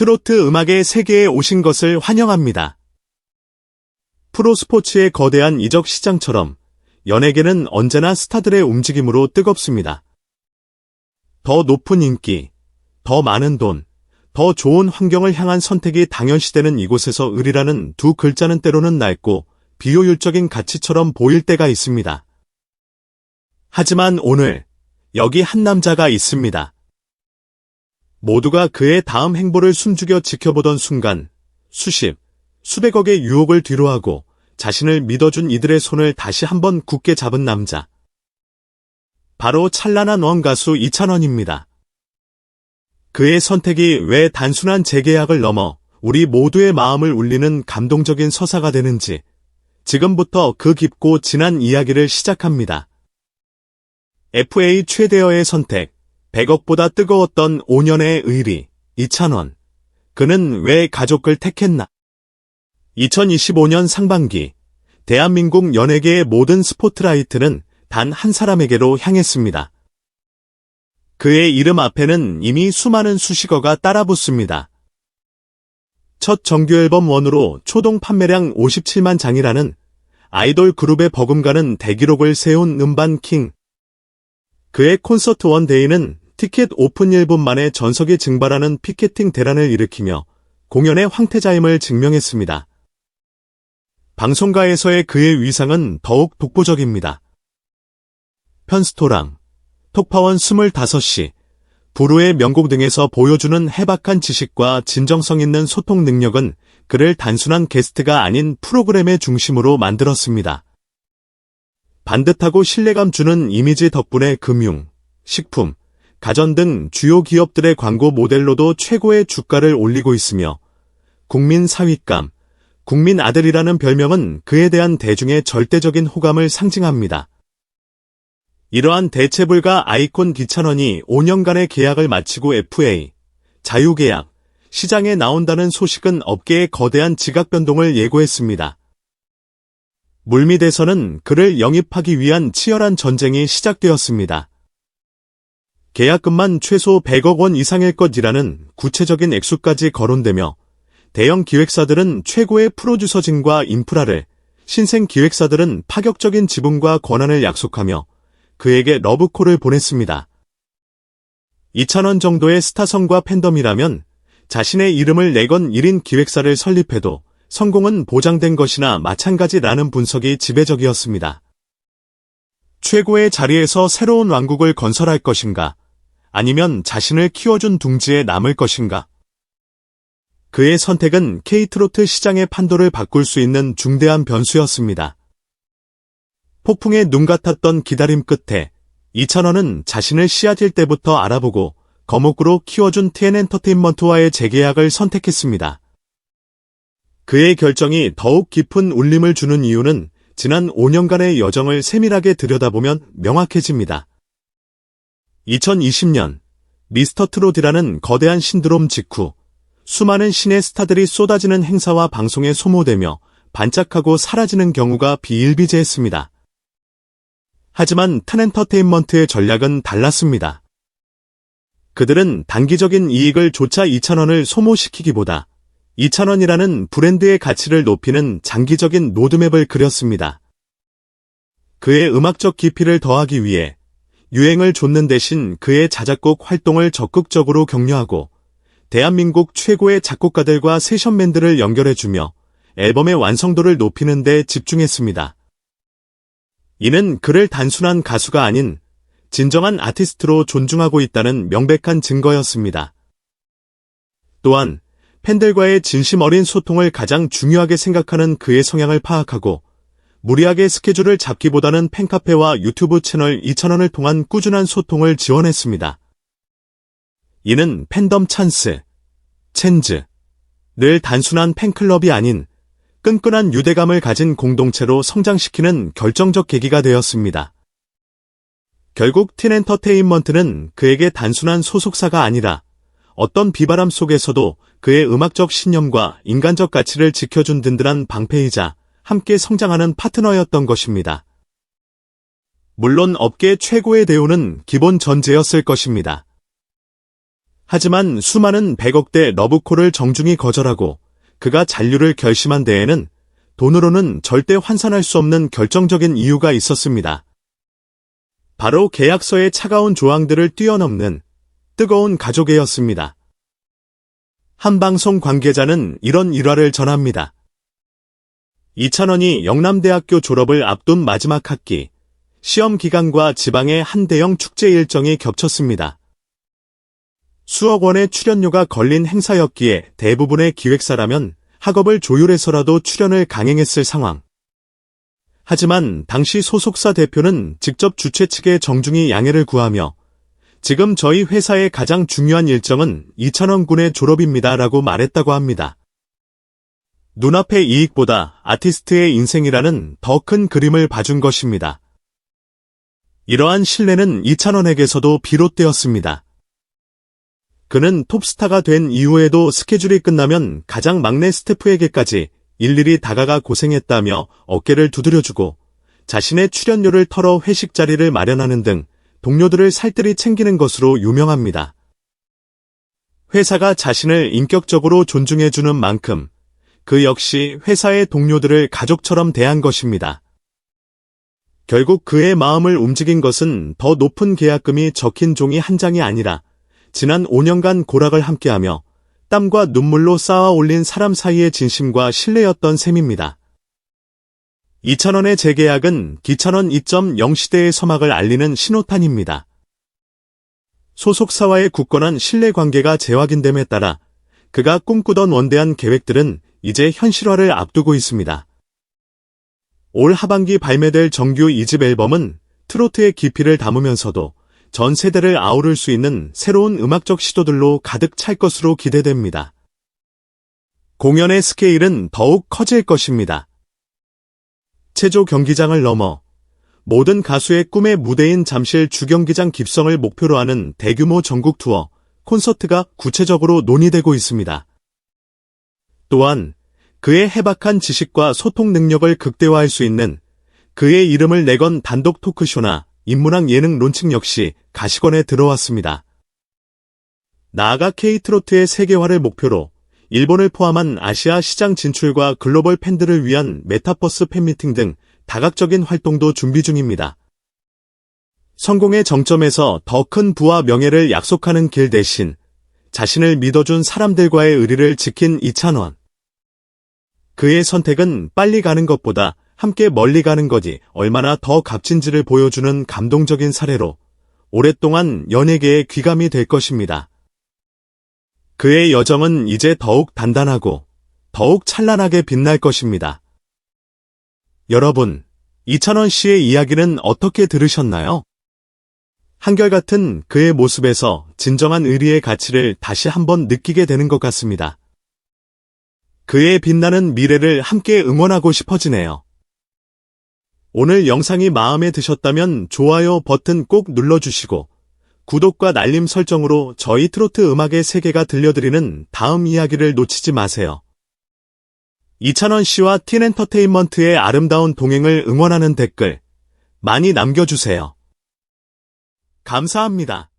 트로트 음악의 세계에 오신 것을 환영합니다. 프로스포츠의 거대한 이적 시장처럼 연예계는 언제나 스타들의 움직임으로 뜨겁습니다. 더 높은 인기, 더 많은 돈, 더 좋은 환경을 향한 선택이 당연시되는 이곳에서 을이라는 두 글자는 때로는 낡고 비효율적인 가치처럼 보일 때가 있습니다. 하지만 오늘 여기 한 남자가 있습니다. 모두가 그의 다음 행보를 숨죽여 지켜보던 순간 수백억의 유혹을 뒤로하고 자신을 믿어준 이들의 손을 다시 한번 굳게 잡은 남자. 바로 찬란한 원가수 이찬원입니다. 그의 선택이 왜 단순한 재계약을 넘어 우리 모두의 마음을 울리는 감동적인 서사가 되는지 지금부터 그 깊고 진한 이야기를 시작합니다. FA 최대어의 선택, 100억보다 뜨거웠던 5년의 의리, 이찬원. 그는 왜 가족을 택했나? 2025년 상반기, 대한민국 연예계의 모든 스포트라이트는 단 한 사람에게로 향했습니다. 그의 이름 앞에는 이미 수많은 수식어가 따라붙습니다. 첫 정규앨범 원으로 초동 판매량 57만 장이라는 아이돌 그룹의 버금가는 대기록을 세운 음반 킹. 그의 콘서트 원데이는 티켓 오픈 1분 만에 전석이 증발하는 피케팅 대란을 일으키며 공연의 황태자임을 증명했습니다. 방송가에서의 그의 위상은 더욱 독보적입니다. 편스토랑, 톡파원 25시, 부르의 명곡 등에서 보여주는 해박한 지식과 진정성 있는 소통 능력은 그를 단순한 게스트가 아닌 프로그램의 중심으로 만들었습니다. 반듯하고 신뢰감 주는 이미지 덕분에 금융, 식품, 가전 등 주요 기업들의 광고 모델로도 최고의 주가를 올리고 있으며 국민 사윗감, 국민 아들이라는 별명은 그에 대한 대중의 절대적인 호감을 상징합니다. 이러한 대체불가 아이콘 이찬원이 5년간의 계약을 마치고 FA, 자유계약, 시장에 나온다는 소식은 업계의 거대한 지각 변동을 예고했습니다. 물밑에서는 그를 영입하기 위한 치열한 전쟁이 시작되었습니다. 계약금만 최소 100억 원 이상일 것이라는 구체적인 액수까지 거론되며 대형 기획사들은 최고의 프로듀서진과 인프라를, 신생 기획사들은 파격적인 지분과 권한을 약속하며 그에게 러브콜을 보냈습니다. 이찬원 정도의 스타성과 팬덤이라면 자신의 이름을 내건 1인 기획사를 설립해도 성공은 보장된 것이나 마찬가지라는 분석이 지배적이었습니다. 최고의 자리에서 새로운 왕국을 건설할 것인가? 아니면 자신을 키워준 둥지에 남을 것인가? 그의 선택은 K트로트 시장의 판도를 바꿀 수 있는 중대한 변수였습니다. 폭풍에 눈 같았던 기다림 끝에 이찬원은 자신을 씨앗일 때부터 알아보고 거목으로 키워준 TN엔터테인먼트와의 재계약을 선택했습니다. 그의 결정이 더욱 깊은 울림을 주는 이유는 지난 5년간의 여정을 세밀하게 들여다보면 명확해집니다. 2020년 미스터트롯이라는 거대한 신드롬 직후 수많은 신의 스타들이 쏟아지는 행사와 방송에 소모되며 반짝하고 사라지는 경우가 비일비재했습니다. 하지만 TN엔터테인먼트의 전략은 달랐습니다. 그들은 단기적인 이익을 쫒아 이찬원을 소모시키기보다 이찬원이라는 브랜드의 가치를 높이는 장기적인 로드맵을 그렸습니다. 그의 음악적 깊이를 더하기 위해 유행을 좇는 대신 그의 자작곡 활동을 적극적으로 격려하고 대한민국 최고의 작곡가들과 세션맨들을 연결해주며 앨범의 완성도를 높이는 데 집중했습니다. 이는 그를 단순한 가수가 아닌 진정한 아티스트로 존중하고 있다는 명백한 증거였습니다. 또한 팬들과의 진심 어린 소통을 가장 중요하게 생각하는 그의 성향을 파악하고 무리하게 스케줄을 잡기보다는 팬카페와 유튜브 채널 이찬원을 통한 꾸준한 소통을 지원했습니다. 이는 팬덤 챈즈를 단순한 팬클럽이 아닌 끈끈한 유대감을 가진 공동체로 성장시키는 결정적 계기가 되었습니다. 결국 TN엔터테인먼트는 그에게 단순한 소속사가 아니라 어떤 비바람 속에서도 그의 음악적 신념과 인간적 가치를 지켜준 든든한 방패이자 함께 성장하는 파트너였던 것입니다. 물론 업계 최고의 대우는 기본 전제였을 것입니다. 하지만 수많은 100억대 러브콜을 정중히 거절하고 그가 잔류를 결심한 데에는 돈으로는 절대 환산할 수 없는 결정적인 이유가 있었습니다. 바로 계약서의 차가운 조항들을 뛰어넘는 뜨거운 가족애였습니다. 한 방송 관계자는 이런 일화를 전합니다. 이찬원이 영남대학교 졸업을 앞둔 마지막 학기, 시험 기간과 지방의 한 대형 축제 일정이 겹쳤습니다. 수억 원의 출연료가 걸린 행사였기에 대부분의 기획사라면 학업을 조율해서라도 출연을 강행했을 상황. 하지만 당시 소속사 대표는 직접 주최 측에 정중히 양해를 구하며 지금 저희 회사의 가장 중요한 일정은 이찬원 군의 졸업입니다 라고 말했다고 합니다. 눈앞의 이익보다 아티스트의 인생이라는 더 큰 그림을 봐준 것입니다. 이러한 신뢰는 이찬원에게서도 비롯되었습니다. 그는 톱스타가 된 이후에도 스케줄이 끝나면 가장 막내 스태프에게까지 일일이 다가가 고생했다며 어깨를 두드려주고 자신의 출연료를 털어 회식 자리를 마련하는 등 동료들을 살뜰히 챙기는 것으로 유명합니다. 회사가 자신을 인격적으로 존중해주는 만큼 그 역시 회사의 동료들을 가족처럼 대한 것입니다. 결국 그의 마음을 움직인 것은 더 높은 계약금이 적힌 종이 한 장이 아니라 지난 5년간 고락을 함께하며 땀과 눈물로 쌓아 올린 사람 사이의 진심과 신뢰였던 셈입니다. 이찬원의 재계약은 기찬원 2.0 시대의 서막을 알리는 신호탄입니다. 소속사와의 굳건한 신뢰관계가 재확인됨에 따라 그가 꿈꾸던 원대한 계획들은 이제 현실화를 앞두고 있습니다. 올 하반기 발매될 정규 2집 앨범은 트로트의 깊이를 담으면서도 전 세대를 아우를 수 있는 새로운 음악적 시도들로 가득 찰 것으로 기대됩니다. 공연의 스케일은 더욱 커질 것입니다. 체조 경기장을 넘어 모든 가수의 꿈의 무대인 잠실 주경기장 깁성을 목표로 하는 대규모 전국 투어, 콘서트가 구체적으로 논의되고 있습니다. 또한 그의 해박한 지식과 소통 능력을 극대화할 수 있는 그의 이름을 내건 단독 토크쇼나 인문학 예능 론칭 역시 가시권에 들어왔습니다. 나아가 K-트로트의 세계화를 목표로 일본을 포함한 아시아 시장 진출과 글로벌 팬들을 위한 메타버스 팬미팅 등 다각적인 활동도 준비 중입니다. 성공의 정점에서 더 큰 부와 명예를 약속하는 길 대신 자신을 믿어준 사람들과의 의리를 지킨 이찬원. 그의 선택은 빨리 가는 것보다 함께 멀리 가는 것이 얼마나 더 값진지를 보여주는 감동적인 사례로 오랫동안 연예계의 귀감이 될 것입니다. 그의 여정은 이제 더욱 단단하고 더욱 찬란하게 빛날 것입니다. 여러분, 이찬원 씨의 이야기는 어떻게 들으셨나요? 한결같은 그의 모습에서 진정한 의리의 가치를 다시 한번 느끼게 되는 것 같습니다. 그의 빛나는 미래를 함께 응원하고 싶어지네요. 오늘 영상이 마음에 드셨다면 좋아요 버튼 꼭 눌러주시고 구독과 알림 설정으로 저희 트로트 음악의 세계가 들려드리는 다음 이야기를 놓치지 마세요. 이찬원 씨와 틴엔터테인먼트의 아름다운 동행을 응원하는 댓글 많이 남겨주세요. 감사합니다.